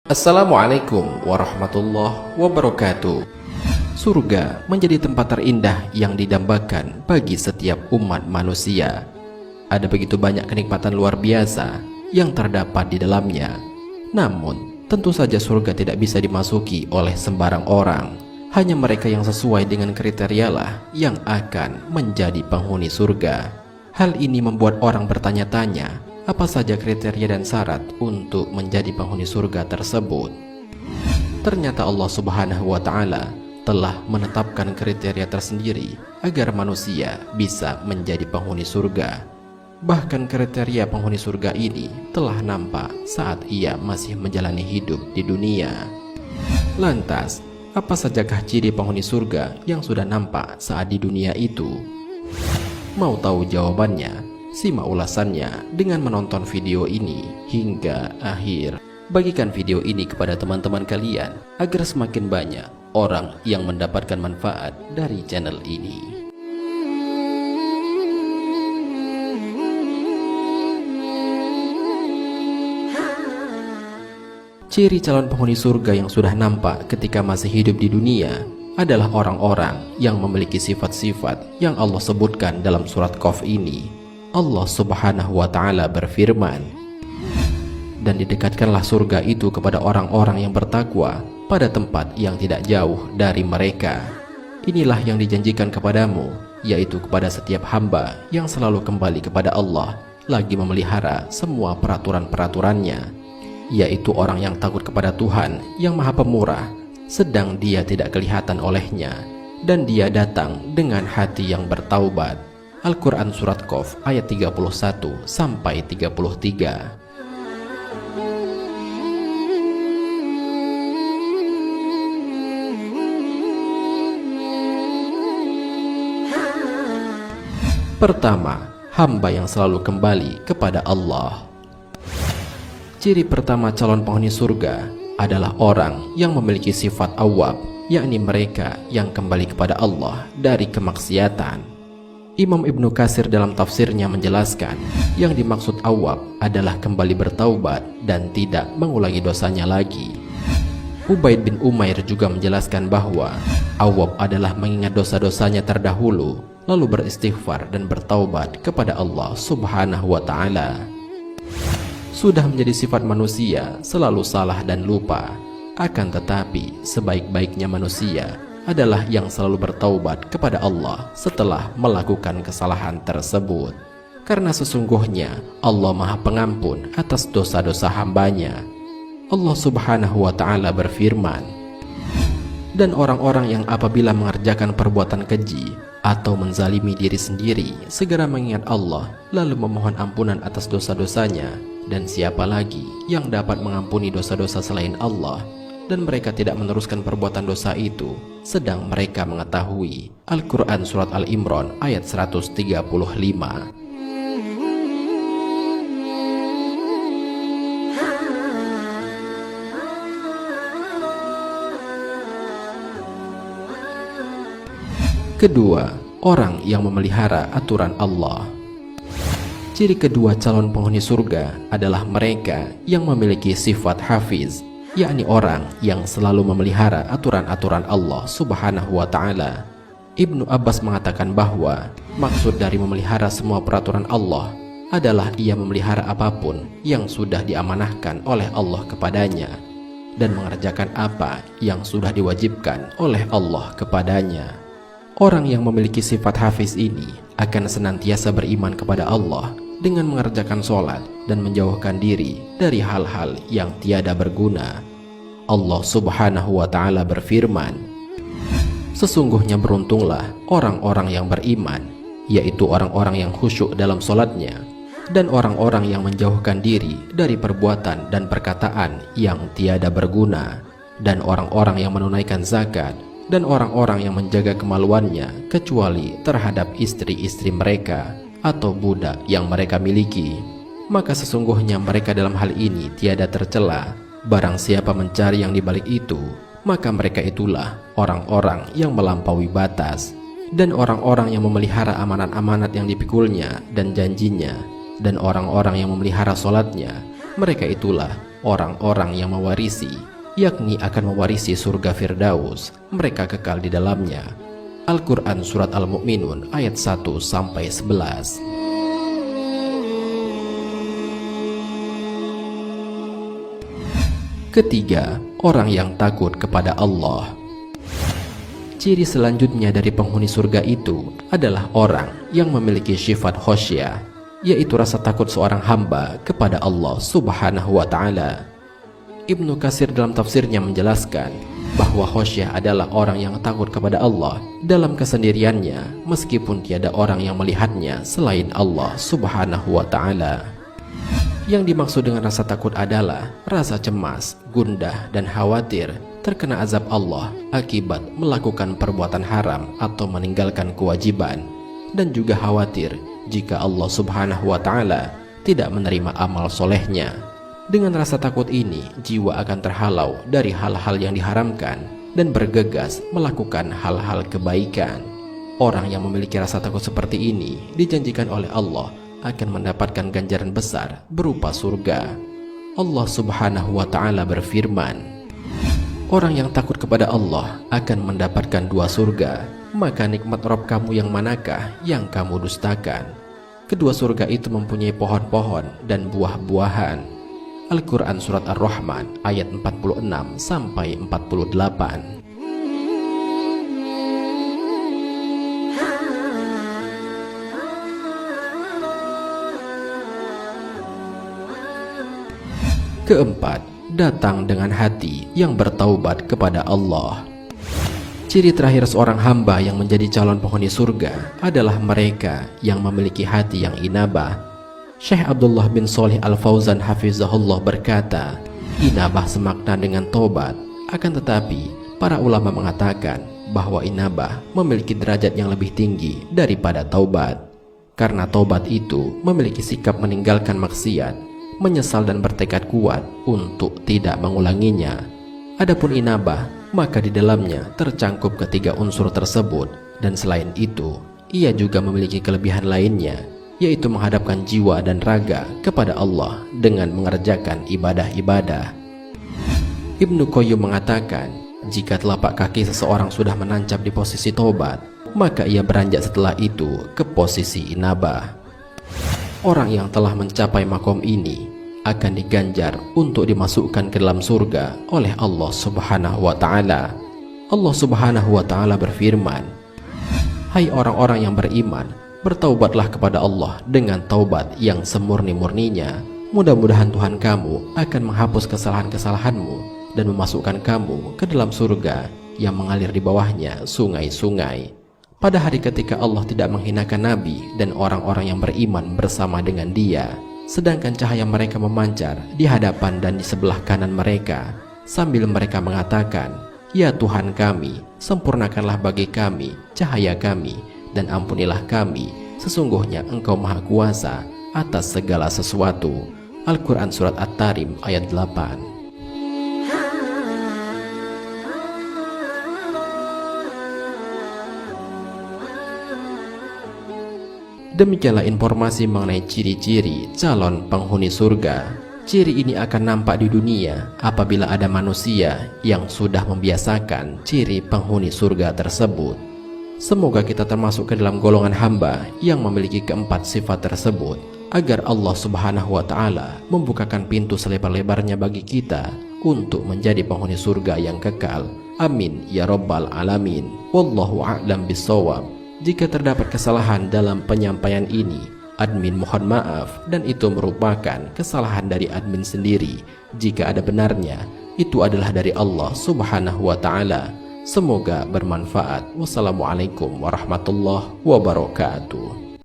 Assalamualaikum warahmatullahi wabarakatuh. Surga menjadi tempat terindah yang didambakan bagi setiap umat manusia. Ada begitu banyak kenikmatan luar biasa yang terdapat di dalamnya. Namun, tentu saja surga tidak bisa dimasuki oleh sembarang orang. Hanya mereka yang sesuai dengan kriteria lah yang akan menjadi penghuni surga. Hal ini membuat orang bertanya-tanya, apa saja kriteria dan syarat untuk menjadi penghuni surga tersebut? Ternyata Allah Subhanahu wa Ta'ala telah menetapkan kriteria tersendiri agar manusia bisa menjadi penghuni surga. Bahkan kriteria penghuni surga ini telah nampak saat ia masih menjalani hidup di dunia. Lantas, apa sajakah ciri penghuni surga yang sudah nampak saat di dunia itu? Mau tahu jawabannya? Simak ulasannya dengan menonton video ini hingga akhir. Bagikan video ini kepada teman-teman kalian agar semakin banyak orang yang mendapatkan manfaat dari channel ini. Ciri calon penghuni surga yang sudah nampak ketika masih hidup di dunia adalah orang-orang yang memiliki sifat-sifat yang Allah sebutkan dalam surat Qaf ini. Allah Subhanahu wa Ta'ala berfirman, "Dan didekatkanlah surga itu kepada orang-orang yang bertakwa pada tempat yang tidak jauh dari mereka. Inilah yang dijanjikan kepadamu, yaitu kepada setiap hamba yang selalu kembali kepada Allah, lagi memelihara semua peraturan-peraturannya, yaitu orang yang takut kepada Tuhan yang Maha Pemurah, sedang dia tidak kelihatan olehnya, dan dia datang dengan hati yang bertaubat." Al-Quran Surat Qaf ayat 31-33. Pertama, hamba yang selalu kembali kepada Allah. Ciri pertama calon penghuni surga adalah orang yang memiliki sifat awwab, yakni mereka yang kembali kepada Allah dari kemaksiatan. Imam Ibnu Katsir dalam tafsirnya menjelaskan, yang dimaksud awwab adalah kembali bertaubat dan tidak mengulangi dosanya lagi. Ubaid bin Umair juga menjelaskan bahwa awwab adalah mengingat dosa-dosanya terdahulu, lalu beristighfar dan bertaubat kepada Allah Subhanahu wa Ta'ala. Sudah menjadi sifat manusia selalu salah dan lupa, akan tetapi sebaik-baiknya manusia adalah yang selalu bertaubat kepada Allah setelah melakukan kesalahan tersebut. Karena sesungguhnya Allah Maha Pengampun atas dosa-dosa hambanya. Allah Subhanahu wa Ta'ala berfirman, "Dan orang-orang yang apabila mengerjakan perbuatan keji atau menzalimi diri sendiri, segera mengingat Allah lalu memohon ampunan atas dosa-dosanya, dan siapa lagi yang dapat mengampuni dosa-dosa selain Allah? Dan mereka tidak meneruskan perbuatan dosa itu, sedang mereka mengetahui." Al-Quran Surat Al-Imran ayat 135. Kedua, orang yang memelihara aturan Allah. Ciri kedua calon penghuni surga adalah mereka yang memiliki sifat hafiz, yakni orang yang selalu memelihara aturan-aturan Allah Subhanahu wa Ta'ala. Ibnu Abbas mengatakan bahwa maksud dari memelihara semua peraturan Allah adalah ia memelihara apapun yang sudah diamanahkan oleh Allah kepadanya, dan mengerjakan apa yang sudah diwajibkan oleh Allah kepadanya. Orang yang memiliki sifat hafiz ini akan senantiasa beriman kepada Allah dengan mengerjakan sholat dan menjauhkan diri dari hal-hal yang tiada berguna. Allah Subhanahu wa Ta'ala berfirman, "Sesungguhnya beruntunglah orang-orang yang beriman, yaitu orang-orang yang khusyuk dalam sholatnya, dan orang-orang yang menjauhkan diri dari perbuatan dan perkataan yang tiada berguna, dan orang-orang yang menunaikan zakat, dan orang-orang yang menjaga kemaluannya kecuali terhadap istri-istri mereka atau budak yang mereka miliki. Maka sesungguhnya mereka dalam hal ini tiada tercela. Barang siapa mencari yang dibalik itu, maka mereka itulah orang-orang yang melampaui batas. Dan orang-orang yang memelihara amanat-amanat yang dipikulnya dan janjinya, dan orang-orang yang memelihara sholatnya, mereka itulah orang-orang yang mewarisi, yakni akan mewarisi surga Firdaus, mereka kekal di dalamnya. Al-Quran Surat Al-Mu'minun ayat 1-11. Ketiga, orang yang takut kepada Allah. Ciri selanjutnya dari penghuni surga itu adalah orang yang memiliki sifat khosyah, yaitu rasa takut seorang hamba kepada Allah Subhanahu wa Ta'ala. Ibnu Katsir dalam tafsirnya menjelaskan bahwa khosyah adalah orang yang takut kepada Allah dalam kesendiriannya, meskipun tiada orang yang melihatnya selain Allah Subhanahu wa Ta'ala. Yang dimaksud dengan rasa takut adalah rasa cemas, gundah, dan khawatir terkena azab Allah akibat melakukan perbuatan haram atau meninggalkan kewajiban, dan juga khawatir jika Allah Subhanahu wa Ta'ala tidak menerima amal solehnya. Dengan rasa takut ini, jiwa akan terhalau dari hal-hal yang diharamkan dan bergegas melakukan hal-hal kebaikan. Orang yang memiliki rasa takut seperti ini dijanjikan oleh Allah akan mendapatkan ganjaran besar berupa surga. Allah Subhanahu wa Ta'ala berfirman, orang yang takut kepada Allah akan mendapatkan 2 surga. Maka nikmat Rabb kamu yang manakah yang kamu dustakan? Kedua surga itu mempunyai pohon-pohon dan buah-buahan. Al-Quran Surat Ar-Rahman ayat 46-48. Keempat, datang dengan hati yang bertaubat kepada Allah. Ciri terakhir seorang hamba yang menjadi calon penghuni surga adalah mereka yang memiliki hati yang inabah. Syekh Abdullah bin Shalih Al-Fauzan hafizahullah berkata, inabah semakna dengan tobat. Akan tetapi, para ulama mengatakan bahwa inabah memiliki derajat yang lebih tinggi daripada taubat. Karena taubat itu memiliki sikap meninggalkan maksiat, menyesal dan bertekad kuat untuk tidak mengulanginya. Adapun inabah, maka di dalamnya tercangkup ketiga unsur tersebut, dan selain itu, ia juga memiliki kelebihan lainnya, yaitu menghadapkan jiwa dan raga kepada Allah dengan mengerjakan ibadah-ibadah. Ibnu Qayyim mengatakan, jika telapak kaki seseorang sudah menancap di posisi tobat, maka ia beranjak setelah itu ke posisi inabah. Orang yang telah mencapai makom ini akan diganjar untuk dimasukkan ke dalam surga oleh Allah Subhanahu wa Ta'ala. Allah Subhanahu wa Ta'ala berfirman, hai orang-orang yang beriman, bertaubatlah kepada Allah dengan taubat yang semurni-murninya. Mudah-mudahan Tuhan kamu akan menghapus kesalahan-kesalahanmu dan memasukkan kamu ke dalam surga yang mengalir di bawahnya sungai-sungai. Pada hari ketika Allah tidak menghinakan Nabi dan orang-orang yang beriman bersama dengan dia, sedangkan cahaya mereka memancar di hadapan dan di sebelah kanan mereka, sambil mereka mengatakan, ya Tuhan kami, sempurnakanlah bagi kami cahaya kami, dan ampunilah kami, sesungguhnya Engkau Maha Kuasa atas segala sesuatu. Al-Quran Surat At-Tarim ayat 8. Demikianlah informasi mengenai ciri-ciri calon penghuni surga. Ciri ini akan nampak di dunia apabila ada manusia yang sudah membiasakan ciri penghuni surga tersebut. Semoga kita termasuk ke dalam golongan hamba yang memiliki keempat sifat tersebut, agar Allah Subhanahu wa Ta'ala membukakan pintu selebar-lebarnya bagi kita untuk menjadi penghuni surga yang kekal. Amin ya Rabbal Alamin. Wallahu a'lam bishawab. Jika terdapat kesalahan dalam penyampaian ini, admin mohon maaf, dan itu merupakan kesalahan dari admin sendiri. Jika ada benarnya, itu adalah dari Allah Subhanahu wa Ta'ala. Semoga bermanfaat. Wassalamualaikum warahmatullahi wabarakatuh.